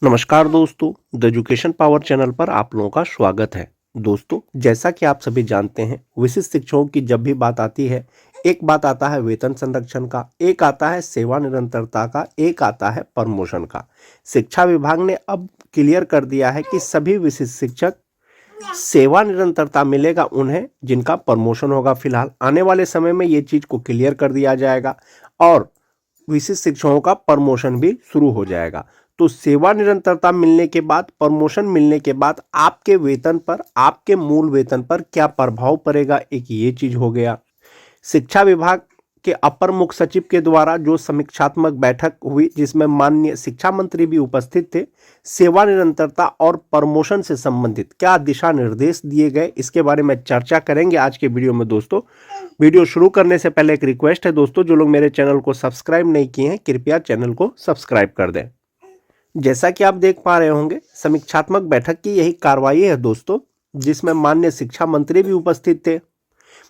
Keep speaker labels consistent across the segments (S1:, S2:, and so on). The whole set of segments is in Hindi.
S1: नमस्कार दोस्तों, द एजुकेशन पावर चैनल पर आप लोगों का स्वागत है। दोस्तों, जैसा कि आप सभी जानते हैं, विशिष्ट शिक्षकों की जब भी बात आती है, एक बात आता है वेतन संरक्षण का, एक आता है सेवा निरंतरता का, एक आता है प्रमोशन का। शिक्षा विभाग ने अब क्लियर कर दिया है कि सभी विशिष्ट शिक्षक सेवा निरंतरता मिलेगा उन्हें, जिनका प्रमोशन होगा। फिलहाल आने वाले समय में ये चीज को क्लियर कर दिया जाएगा और विशिष्ट शिक्षकों का प्रमोशन भी शुरू हो जाएगा। तो सेवा निरंतरता मिलने के बाद, प्रमोशन मिलने के बाद आपके वेतन पर, आपके मूल वेतन पर क्या प्रभाव पड़ेगा, एक ये चीज हो गया। शिक्षा विभाग के अपर मुख्य सचिव के द्वारा जो समीक्षात्मक बैठक हुई, जिसमें माननीय शिक्षा मंत्री भी उपस्थित थे, सेवा निरंतरता और प्रमोशन से संबंधित क्या दिशा निर्देश दिए गए, इसके बारे में चर्चा करेंगे आज के वीडियो में। दोस्तों, वीडियो शुरू करने से पहले एक रिक्वेस्ट है दोस्तों, जो लोग मेरे चैनल को सब्सक्राइब नहीं किए हैं, कृपया चैनल को सब्सक्राइब कर दें। जैसा कि आप देख पा रहे होंगे, समीक्षात्मक बैठक की यही कार्रवाई है दोस्तों, जिसमें माननीय शिक्षा मंत्री भी उपस्थित थे।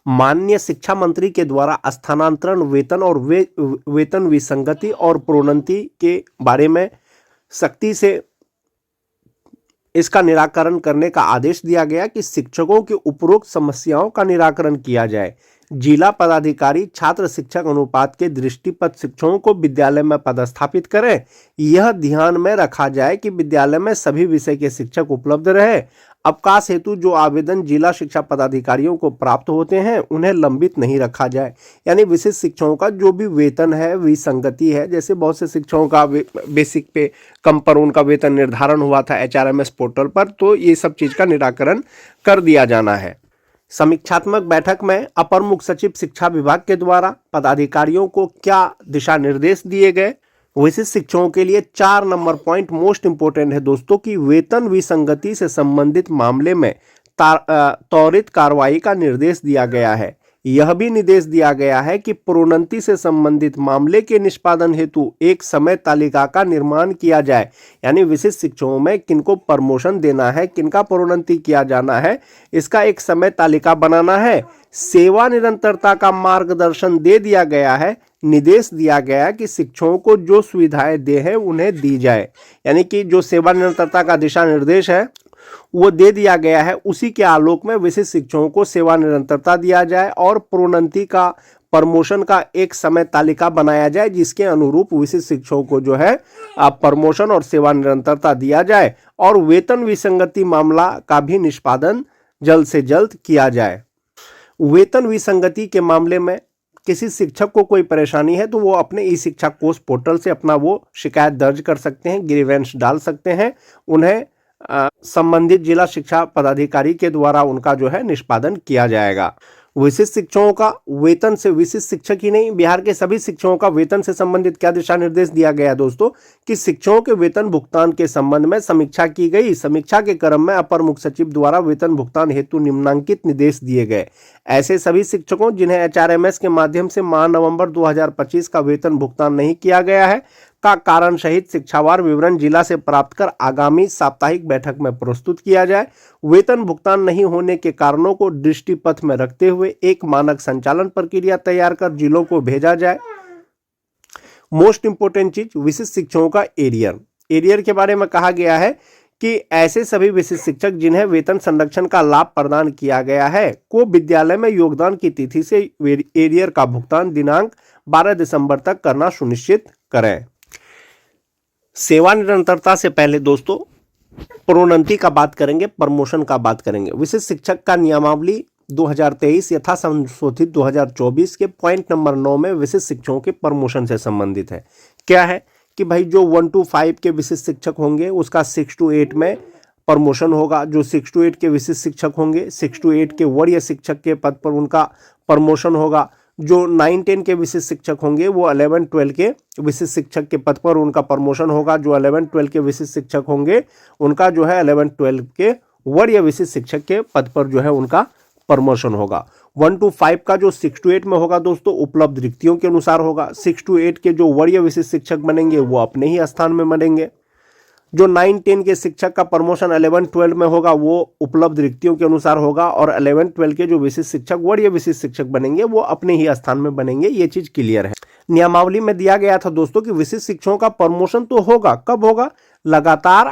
S1: माननीय शिक्षा मंत्री के द्वारा स्थानांतरण, वेतन और वेतन विसंगति और प्रोन्नति के बारे में सख्ती से इसका निराकरण करने का आदेश दिया गया कि शिक्षकों की उपरोक्त समस्याओं का निराकरण किया जाए। जिला पदाधिकारी छात्र शिक्षक अनुपात के दृष्टिपत शिक्षकों को विद्यालय में पदस्थापित करें। यह ध्यान में रखा जाए कि विद्यालय में सभी विषय के शिक्षक उपलब्ध रहे। अवकाश हेतु जो आवेदन जिला शिक्षा पदाधिकारियों को प्राप्त होते हैं, उन्हें लंबित नहीं रखा जाए। यानी विशिष्ट शिक्षकों का जो भी वेतन है, विसंगति है, जैसे बहुत से शिक्षकों का बेसिक पे कम पर उनका वेतन निर्धारण हुआ था HRMS पोर्टल पर, तो ये सब चीज का निराकरण कर दिया जाना है। समीक्षात्मक बैठक में अपर मुख्य सचिव शिक्षा विभाग के द्वारा पदाधिकारियों को क्या दिशा निर्देश दिए गए। विशिष्ट शिक्षकों के लिए 4 नंबर पॉइंट मोस्ट इंपोर्टेंट है दोस्तों, कि वेतन विसंगति से संबंधित मामले में त्वरित कार्रवाई का निर्देश दिया गया है। यह भी निर्देश दिया गया है कि प्रोन्नति से संबंधित मामले के निष्पादन हेतु एक समय तालिका का निर्माण किया जाए। यानी विशिष्ट शिक्षकों में किनको प्रमोशन देना है, किनका प्रोन्नति किया जाना है, इसका एक समय तालिका बनाना है। सेवा निरंतरता का मार्गदर्शन दे दिया गया है। निर्देश दिया गया कि शिक्षकों को जो सुविधाएं दे हैं उन्हें दी जाए। यानी कि जो सेवा निरंतरता का दिशा निर्देश है वो दे दिया गया है, उसी के आलोक में विशिष्ट शिक्षकों को सेवा निरंतरता दिया जाए और प्रोन्नति का, प्रमोशन का एक समय तालिका बनाया जाए, जिसके अनुरूप विशिष्ट शिक्षकों को जो है प्रमोशन और सेवा निरंतरता दिया जाए और वेतन विसंगति मामला का भी निष्पादन जल्द से जल्द किया जाए। वेतन विसंगति के मामले में किसी शिक्षक को कोई परेशानी है तो वो अपने ई शिक्षा कोष पोर्टल से अपना वो शिकायत दर्ज कर सकते हैं, ग्रीवेंस डाल सकते हैं। उन्हें संबंधित जिला शिक्षा पदाधिकारी के द्वारा उनका जो है निष्पादन किया जाएगा। विशिष्ट शिक्षकों का वेतन से, विशिष्ट शिक्षक ही नहीं, बिहार के सभी शिक्षकों का वेतन से संबंधित क्या दिशा निर्देश दिया गया है दोस्तों, कि शिक्षकों के वेतन भुगतान के संबंध में समीक्षा की गई। समीक्षा के क्रम में अपर मुख्य सचिव द्वारा वेतन भुगतान हेतु निम्नांकित निर्देश दिए गए। ऐसे सभी शिक्षकों जिन्हें HRMS के माध्यम से माह नवंबर 2025 का वेतन भुगतान नहीं किया गया है, का कारण सहित शिक्षावार विवरण जिला से प्राप्त कर आगामी साप्ताहिक बैठक में प्रस्तुत किया जाए। वेतन भुगतान नहीं होने के कारणों को दृष्टिपथ में रखते हुए एक मानक संचालन प्रक्रिया तैयार कर जिलों को भेजा जाए। मोस्ट इंपोर्टेंट चीज, विशिष्ट शिक्षकों का एरियर के बारे में कहा गया है कि ऐसे सभी विशिष्ट शिक्षक जिन्हें वेतन संरक्षण का लाभ प्रदान किया गया है को विद्यालय में योगदान की तिथि से एरियर का भुगतान दिनांक 12 दिसंबर तक करना सुनिश्चित करें। सेवा निरंतरता से पहले दोस्तों प्रोन्नति का बात करेंगे, प्रमोशन का बात करेंगे। विशिष्ट शिक्षक का नियमावली 2023 यथा संशोधित 2024 के पॉइंट नंबर 9 में विशिष्ट शिक्षकों के प्रमोशन से संबंधित है। क्या है कि भाई जो 1 to 5 के विशिष्ट शिक्षक होंगे उसका 6 to 8 में प्रमोशन होगा। जो 6 to 8 के विशिष्ट शिक्षक होंगे, 6 to 8 के वरीय शिक्षक के पद पर उनका प्रमोशन होगा। जो 9-10 के विशिष्ट शिक्षक होंगे वो 11-12 के विशिष्ट शिक्षक के पद पर उनका प्रमोशन होगा। जो 11-12 के विशिष्ट शिक्षक होंगे उनका जो है 11-12 के वरीय विशिष्ट शिक्षक के पद पर जो है उनका प्रमोशन होगा। 1 to 5 का जो 6 to 8 में होगा दोस्तों, उपलब्ध रिक्तियों के अनुसार होगा। 6 to 8 के जो वरीय विशिष्ट शिक्षक बनेंगे वो अपने ही स्थान में बनेंगे। जो 9-10 के शिक्षक का प्रमोशन 11-12 में होगा वो उपलब्ध रिक्तियों के अनुसार होगा, और 11-12 के जो विशिष्ट शिक्षक वरीय विशिष्ट शिक्षक बनेंगे वो अपने ही स्थान में बनेंगे। ये चीज क्लियर है। नियमावली में दिया गया था दोस्तों कि विशिष्ट शिक्षकों का प्रमोशन तो होगा, कब होगा, लगातार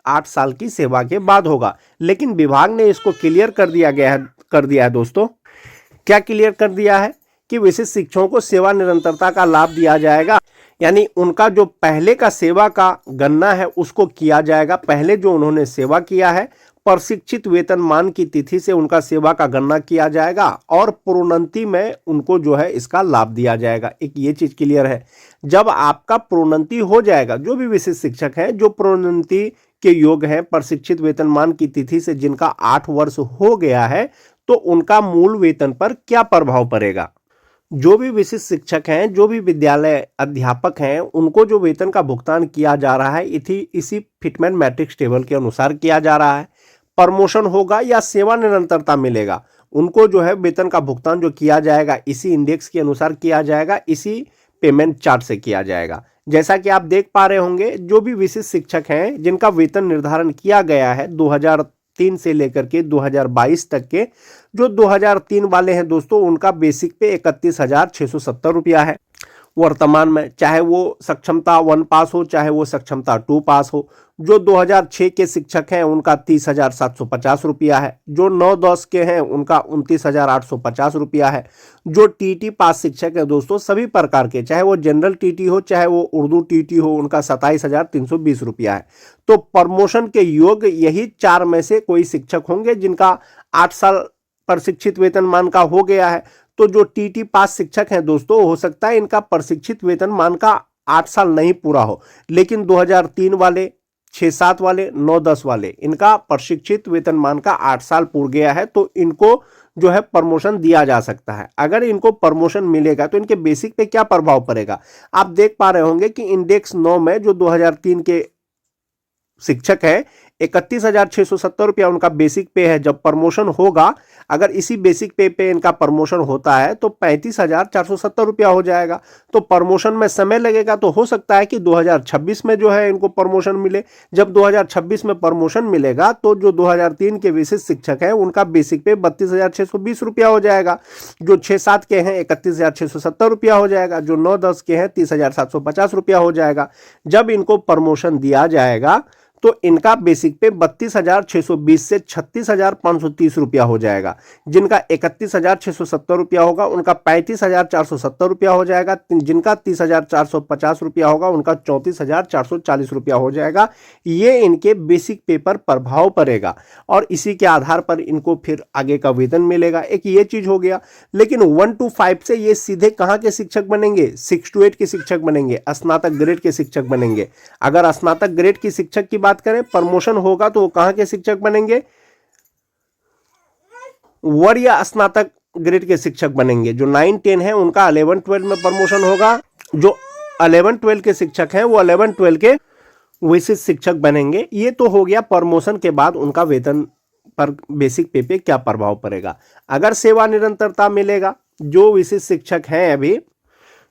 S1: 8 साल की सेवा के बाद होगा। लेकिन विभाग ने इसको क्लियर कर दिया है दोस्तों। क्या क्लियर कर दिया है कि विशिष्ट शिक्षकों को सेवा निरंतरता का लाभ दिया जाएगा, यानी उनका जो पहले का सेवा का गणना है उसको किया जाएगा। पहले जो उन्होंने सेवा किया है प्रशिक्षित वेतनमान की तिथि से उनका सेवा का गणना किया जाएगा और प्रोन्नति में उनको जो है इसका लाभ दिया जाएगा। एक ये चीज क्लियर है। जब आपका प्रोन्नति हो जाएगा, जो भी विशिष्ट शिक्षक हैं जो प्रोन्नति के योग्य हैं प्रशिक्षित वेतनमान की तिथि से जिनका 8 वर्ष हो गया है, तो उनका मूल वेतन पर क्या प्रभाव पड़ेगा। जो भी विशिष्ट शिक्षक हैं, जो भी विद्यालय अध्यापक हैं, उनको जो वेतन का भुगतान किया जा रहा है इसी फिटमेन मैट्रिक्स टेबल के अनुसार किया जा रहा है। प्रमोशन होगा या सेवा निरंतरता मिलेगा, उनको जो है वेतन का भुगतान जो किया जाएगा इसी इंडेक्स के अनुसार किया जाएगा, इसी पेमेंट चार्ट से किया जाएगा। जैसा कि आप देख पा रहे होंगे, जो भी विशिष्ट शिक्षक हैं जिनका वेतन निर्धारण किया गया है 2003 से लेकर के 2022 तक के, जो 2003 वाले हैं दोस्तों, उनका बेसिक पे 31,670 रुपया है वर्तमान में, चाहे वो सक्षमता 1 पास हो चाहे वो सक्षमता 2 पास हो। जो 2006 के शिक्षक हैं उनका 30,750 रुपया है। जो 9-10 के हैं उनका 29,850 रुपया है। जो टीटी पास शिक्षक हैं दोस्तों सभी प्रकार के, चाहे वो जनरल टीटी हो चाहे वो उर्दू टीटी हो, उनका 27,320 रुपया है। तो प्रमोशन के योग्य यही 4 में से कोई शिक्षक होंगे जिनका 8 साल प्रशिक्षित वेतनमान का हो गया है। तो जो टीटी पास शिक्षक हैं दोस्तों, हो सकता है इनका प्रशिक्षित वेतनमान का 8 साल नहीं पूरा हो, लेकिन 2003 वाले, 6-7 वाले, 9-10 वाले, इनका प्रशिक्षित वेतनमान का 8 साल पूर गया है, तो इनको जो है प्रमोशन दिया जा सकता है। अगर इनको प्रमोशन मिलेगा तो इनके बेसिक पे क्या प्रभाव पड़ेगा। आप देख पा रहे होंगे कि इंडेक्स 9 में जो 2003 के शिक्षक है 31,670 रुपया उनका बेसिक पे है। जब प्रमोशन होगा, अगर इसी बेसिक पे इनका प्रमोशन होता है तो 35,470 रुपया हो जाएगा। तो प्रमोशन में समय लगेगा, तो हो सकता है कि 2026 में जो है इनको प्रमोशन मिले। जब 2026 में प्रमोशन मिलेगा तो जो 2003 के विशिष्ट शिक्षक हैं उनका बेसिक पे 32,620 रुपया हो जाएगा। जो 6-7 के हैं 31,670 रुपया हो जाएगा। जो 9-10 के हैं 30,750 रुपया हो जाएगा। जब इनको प्रमोशन दिया जाएगा तो इनका बेसिक पे 32,620 से 36,530 रुपया हो जाएगा। जिनका 31,670 रुपया होगा उनका 35,470 रुपया हो जाएगा। जिनका 30,450 रुपया होगा उनका 34,440 रुपया हो जाएगा। ये इनके बेसिक पे पर प्रभाव पड़ेगा और इसी के आधार पर इनको फिर आगे का वेतन मिलेगा। एक ये चीज हो गया। लेकिन 1 to 5 से ये सीधे कहाँ के शिक्षक बनेंगे, 6 to 8 के शिक्षक बनेंगे, स्नातक ग्रेड के शिक्षक बनेंगे। अगर स्नातक ग्रेड की शिक्षक की बात करें, प्रमोशन होगा तो वो कहां के शिक्षक बनेंगे, वरीय स्नातक ग्रेड के शिक्षक बनेंगे। जो 9-10 है उनका 11-12 में प्रमोशन होगा। जो 11-12 के शिक्षक हैं वो 11-12 के विशिष्ट शिक्षक बनेंगे। ये तो हो गया प्रमोशन के बाद उनका वेतन पर बेसिक पे क्या प्रभाव पड़ेगा। अगर सेवा निरंतरता मिलेगा, जो विशिष्ट शिक्षक हैं अभी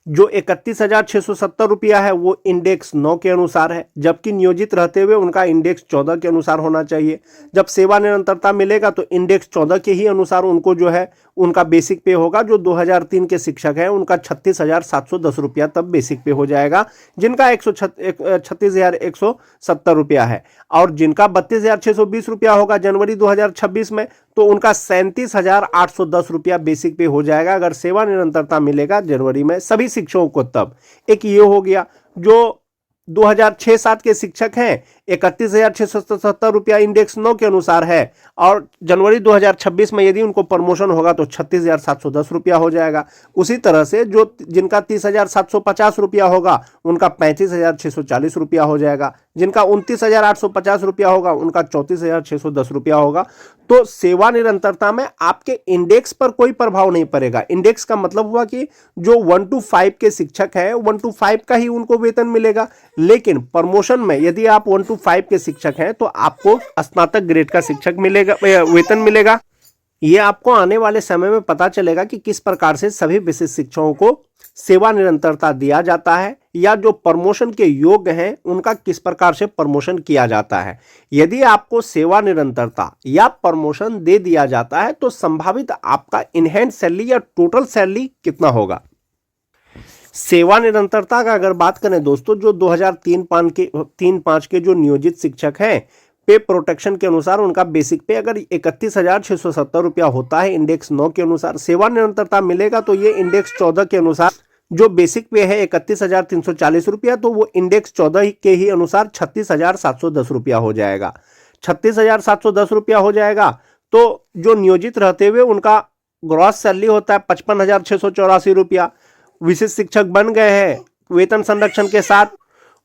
S1: जो 31,670 रुपया है वो इंडेक्स 9 के अनुसार है, जबकि नियोजित रहते हुए उनका इंडेक्स 14 के अनुसार होना चाहिए। जब सेवा निरंतरता मिलेगा तो इंडेक्स 14 के ही अनुसार उनको जो है उनका बेसिक पे होगा। जो 2003 के शिक्षक हैं उनका 36,710 रुपया तब बेसिक पे हो जाएगा, जिनका 36,170 रुपया है। और जिनका 32,620 रुपया होगा जनवरी 2026 में, तो उनका 37,810 रुपया बेसिक पे हो जाएगा अगर सेवा निरंतरता मिलेगा जनवरी में सभी शिक्षकों को। तब एक ये हो गया। जो 2006-7 के शिक्षक हैं 31,670 रुपया इंडेक्स 9 के अनुसार है और जनवरी 2026 में यदि उनको प्रमोशन होगा तो 36,710 रुपया हो जाएगा। उसी तरह से जो जिनका 30,750 रुपया होगा उनका 35,640 रुपया हो जाएगा। जिनका 29,850 रुपया होगा उनका 34,610 रुपया होगा। तो सेवा निरंतरता में आपके इंडेक्स पर कोई प्रभाव नहीं पड़ेगा। इंडेक्स का मतलब हुआ कि जो 1 to 5 के शिक्षक हैं 1 to 5 का ही उनको वेतन मिलेगा। लेकिन प्रमोशन में यदि आप 1 to 5 के शिक्षक हैं तो आपको स्नातक ग्रेड का शिक्षक मिलेगा, वेतन मिलेगा। ये आपको आने वाले समय में पता चलेगा कि किस प्रकार से सभी विशिष्ट शिक्षकों को सेवा निरंतरता दिया जाता है या जो प्रमोशन के योग्य हैं उनका किस प्रकार से प्रमोशन किया जाता है। यदि आपको सेवा निरंतरता या प्रमोशन दे दिया जाता है तो संभावित आपका इनहैंड सैलरी या टोटल सैलरी कितना होगा। सेवा निरंतरता का अगर बात करें दोस्तों, जो 2003-5 के जो नियोजित शिक्षक हैं, पे प्रोटेक्शन के अनुसार उनका बेसिक पे अगर 31,670 रुपया होता है इंडेक्स 9 के अनुसार, सेवा निरंतरता मिलेगा तो ये इंडेक्स 14 के अनुसार जो बेसिक पे है 31,340 रुपया, तो वो इंडेक्स 14 के ही अनुसार 36,710 रुपया हो जाएगा। 36,710 रुपया हो जाएगा। तो जो नियोजित रहते हुए उनका ग्रॉस सैलरी होता है 55,684 रुपया। विशिष्ट शिक्षक बन गए हैं वेतन संरक्षण के साथ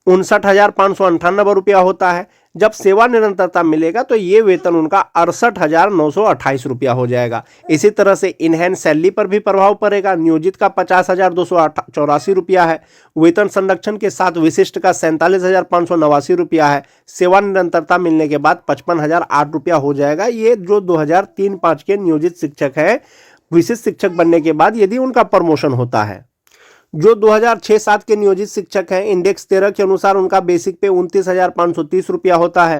S1: 59,598 रुपया होता है। जब सेवा निरंतरता मिलेगा तो ये वेतन उनका 68,928 रुपया हो जाएगा। इसी तरह से इनहैंस सैलरी पर भी प्रभाव पड़ेगा। नियोजित का 50,284 रुपया है, वेतन संरक्षण के साथ विशिष्ट का 47,589 रुपया है। सेवा निरंतरता मिलने के बाद 55,008 रुपया हो जाएगा। ये जो 2003-5 के नियोजित शिक्षक है, विशिष्ट शिक्षक बनने के बाद यदि उनका प्रमोशन होता है। जो 2006-7 के नियोजित शिक्षक हैं, इंडेक्स 13 के अनुसार उनका बेसिक पे 29,530 रुपया होता है।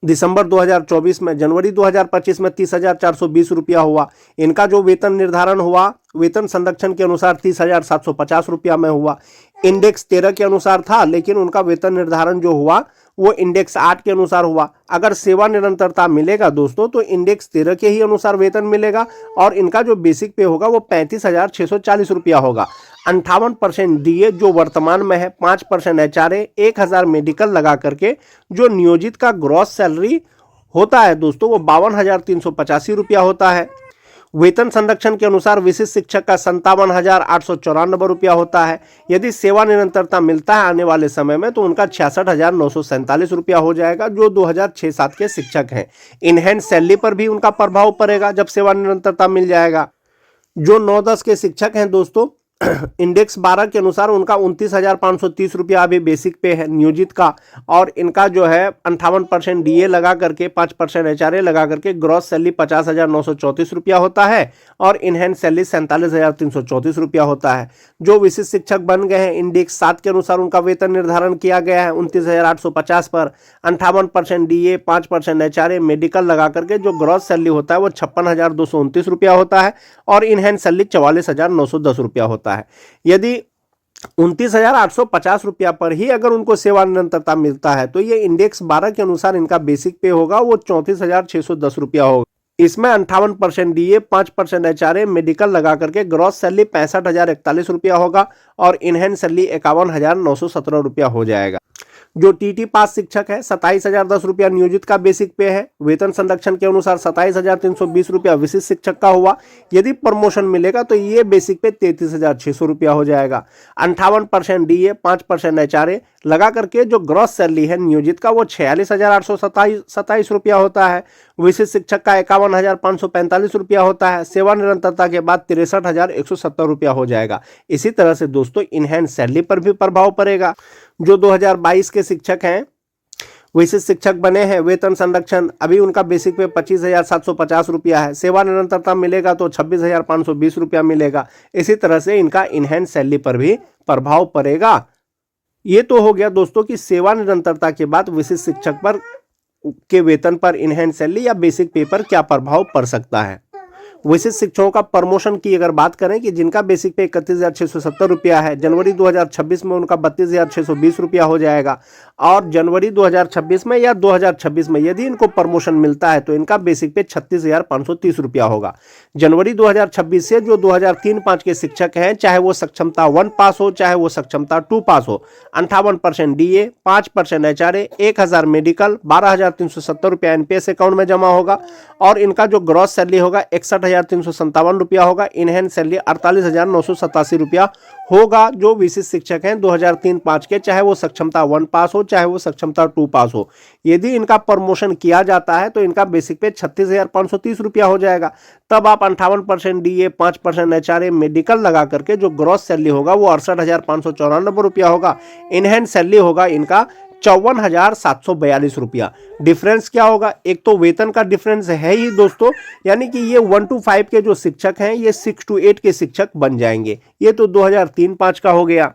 S1: दिसंबर 2024 में, जनवरी 2025 में 30,420 रुपया हुआ। इनका जो वेतन निर्धारण हुआ वेतन संरक्षण के अनुसार 30,750 रुपया में हुआ। इंडेक्स 13 के अनुसार था, लेकिन उनका वेतन निर्धारण जो हुआ वो इंडेक्स 8 के अनुसार हुआ। अगर सेवा निरंतरता मिलेगा दोस्तों तो इंडेक्स 13 के ही अनुसार वेतन मिलेगा और इनका जो बेसिक पे होगा वो 35,640 रुपया होगा। 58% डीए जो वर्तमान में है, 5% एचआरए, 1,000 मेडिकल लगा करके जो नियोजित का ग्रॉस सैलरी होता है दोस्तों वो 52,385 रुपया होता है। वेतन संरक्षण के अनुसार विशिष्ट शिक्षक का 57,894 रुपया होता है। यदि सेवा निरंतरता मिलता है आने वाले समय में तो उनका 66,947 रुपया हो जाएगा, जो 2006-7 के शिक्षक हैं। इनहैंस सैलरी पर भी उनका प्रभाव पड़ेगा जब सेवा निरंतरता मिल जाएगा। जो 9-10 के शिक्षक हैं दोस्तों, इंडेक्स 12 के अनुसार उनका 29,530 रुपया अभी बेसिक पे है नियोजित का, और इनका जो है 58% डीए लगा करके 5% एचआरए लगा करके ग्रॉस सैलरी 50,934 रुपया होता है और इनहैंस सैलरी 47,334 रुपया होता है। जो विशिष्ट शिक्षक बन गए हैं, इंडेक्स 7 के अनुसार उनका वेतन निर्धारण किया गया है 29,850 पर। 58% डीए, 5% एचआरए, मेडिकल लगा करके जो ग्रॉस सैलरी होता है वो 56,229 रुपया होता है और इनहैंस सैलरी 44,910 रुपया होता है। यदि 29,850 रुपया पर ही अगर उनको सेवा निरंतरता मिलता है तो ये इंडेक्स 12 के अनुसार इनका बेसिक पे होगा वो 34,610 रुपया होगा। इसमें 58% डीए, 5% एचआरए, मेडिकल लगा करके ग्रॉस सैलरी 65,041 रुपया होगा और इनहैंस सैलरी 51,917 रुपया हो जाएगा। जो टीटी पास शिक्षक है 27,010 रुपया नियोजित का बेसिक पे है। वेतन संरक्षण के अनुसार 27,320 रुपया विशिष्ट शिक्षक का हुआ। यदि प्रमोशन मिलेगा तो ये बेसिक पे 33,600 रुपया हो जाएगा। 58% डीए, 5% एचआरए लगा करके जो ग्रॉस सैलरी है नियोजित का वो 46,827 रुपया होता है। विशिष्ट शिक्षक का 51,545 रुपया होता है। सेवा निरंतरता के बाद 63,170 रुपया हो जाएगा। इसी तरह से दोस्तों इनहैंस सैलरी पर भी प्रभाव पड़ेगा। जो 2022 के शिक्षक हैं, विशिष्ट शिक्षक बने हैं, वेतन संरक्षण अभी उनका बेसिक पे 25,750 रुपया है। सेवा निरंतरता मिलेगा तो 26,520 रुपया मिलेगा। इसी तरह से इनका इनहैंस सैलरी पर भी प्रभाव पड़ेगा। ये तो हो गया दोस्तों कि सेवा निरंतरता के बाद विशिष्ट शिक्षक पर के वेतन पर इनहैंस सैलरी या बेसिक पे पर क्या प्रभाव पड़ सकता है। विशिष्ट शिक्षकों का प्रमोशन की अगर बात करें कि जिनका बेसिक पे 31,670 रुपया है, जनवरी 2026 में उनका 32,620 रुपया हो जाएगा और जनवरी 2026 में या 2026 में यदि इनको प्रमोशन मिलता है तो इनका बेसिक पे 36,530 रुपया होगा। जनवरी 2026 से जो 2003-5 के शिक्षक हैं, चाहे वो सक्षमता 1 पास हो चाहे वो सक्षमता 2 पास हो, 58% डीए, 5% एचआरए, 1,000 मेडिकल, 12,370 रुपया एनपीएस अकाउंट में जमा होगा और इनका जो ग्रॉस सैलरी होगा 61,357 रुपया होगा। इनहैंस सैलरी 48,987 रुपया होगा। जो विशिष्ट शिक्षक हैं 2003-5 के, चाहे वो सक्षमता 1 पास हो चाहे वो सक्षमता 2 पास हो, यदि इनका प्रमोशन किया जाता है तो इनका बेसिक पे 36,530 रुपया हो जाएगा। तब आप 58% डीए, 5% एचआरए, मेडिकल लगा करके जो ग्रॉस सैलरी होगा वो 68,594 रुपया होगा। इनहैंस सैलरी होगा इनका 54,742 रुपया। डिफरेंस क्या होगा? एक तो वेतन का डिफरेंस है ही दोस्तों, यानी कि ये 1 to 5 के जो शिक्षक हैं ये 6 to 8 के शिक्षक बन जाएंगे। ये तो 2003-5 का हो गया।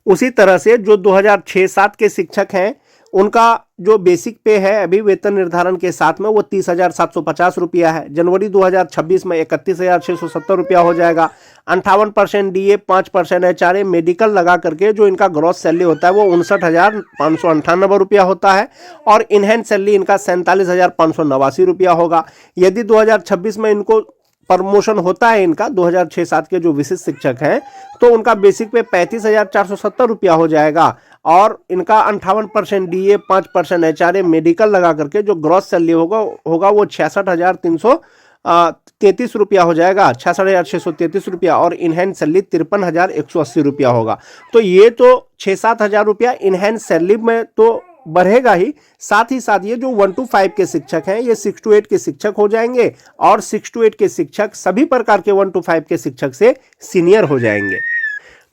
S1: उसी तरह से जो 2006-7 के शिक्षक हैं उनका जो बेसिक पे है अभी वेतन निर्धारण के साथ में वो 30,750 रुपया है। जनवरी 2026 में 31,670 रुपया हो जाएगा। 58% DA, 5% HRA, मेडिकल लगा करके जो इनका ग्रॉस सैलरी होता है वो 59,598 रुपया होता है और इनहैंड सैलरी इनका 47,589 रुपया होगा। यदि 2026 में इनको प्रमोशन होता है इनका 2006-7 के जो विशिष्ट शिक्षक हैं तो उनका बेसिक पे 35,470 रुपया हो जाएगा और इनका 58% DA, 5% HRA, मेडिकल लगा करके जो ग्रॉस सैलरी होगा वो 66,333 रुपया हो जाएगा, 66,633 रुपया और इनहैंड सैलरी 53,180 रुपया होगा। तो ये तो 6-7 हज़ार रुपया इनहैंड सैलरी में तो बढ़ेगा ही, साथ ही साथ ये जो 1 to 5 के शिक्षक हैं ये 6 to 8 के शिक्षक हो जाएंगे और 6 to 8 के शिक्षक सभी प्रकार के 1 to 5 के शिक्षक से सीनियर हो जाएंगे।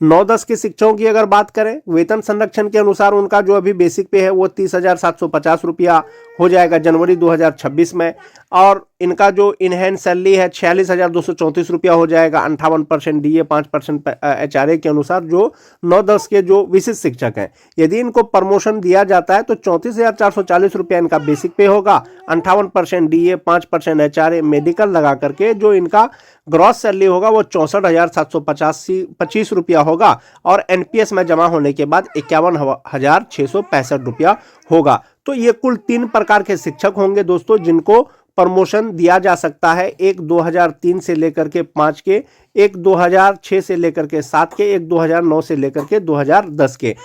S1: 9-10 के शिक्षकों की अगर बात करें वेतन संरक्षण के अनुसार उनका जो अभी बेसिक पे है वो 30,750 रुपया हो जाएगा जनवरी 2026 में और इनका जो इनहैंड सैलरी है 46,234 रुपया हो जाएगा। 58% DA, 5% HRA के अनुसार जो 9-10 के जो विशिष्ट शिक्षक हैं यदि इनको प्रमोशन दिया जाता है तो 34,440 रुपया इनका बेसिक पे होगा। 58% DA, 5% HRA, मेडिकल लगा करके जो इनका ग्रॉस सैलरी होगा वो 64,725 रुपया होगा और NPS में जमा होने के बाद 51,665 रुपया होगा। तो ये कुल 3 प्रकार के शिक्षक होंगे दोस्तों जिनको प्रमोशन दिया जा सकता है। एक 2003 से लेकर के 5 के, एक 2006 से लेकर के 7 के, एक 2009 से लेकर के 2010 के।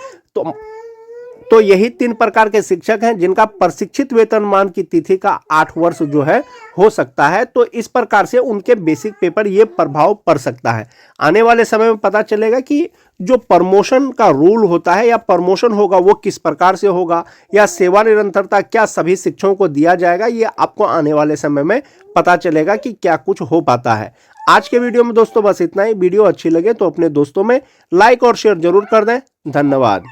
S1: तो यही 3 प्रकार के शिक्षक हैं जिनका प्रशिक्षित वेतनमान की तिथि का 8 वर्ष जो है हो सकता है। तो इस प्रकार से उनके बेसिक पे पर ये प्रभाव पड़ सकता है। आने वाले समय में पता चलेगा कि जो प्रमोशन का रूल होता है या प्रमोशन होगा वो किस प्रकार से होगा या सेवा निरंतरता क्या सभी शिक्षकों को दिया जाएगा, ये आपको आने वाले समय में पता चलेगा कि क्या कुछ हो पाता है। आज के वीडियो में दोस्तों बस इतना ही। वीडियो अच्छी लगे तो अपने दोस्तों में लाइक और शेयर जरूर कर दें। धन्यवाद।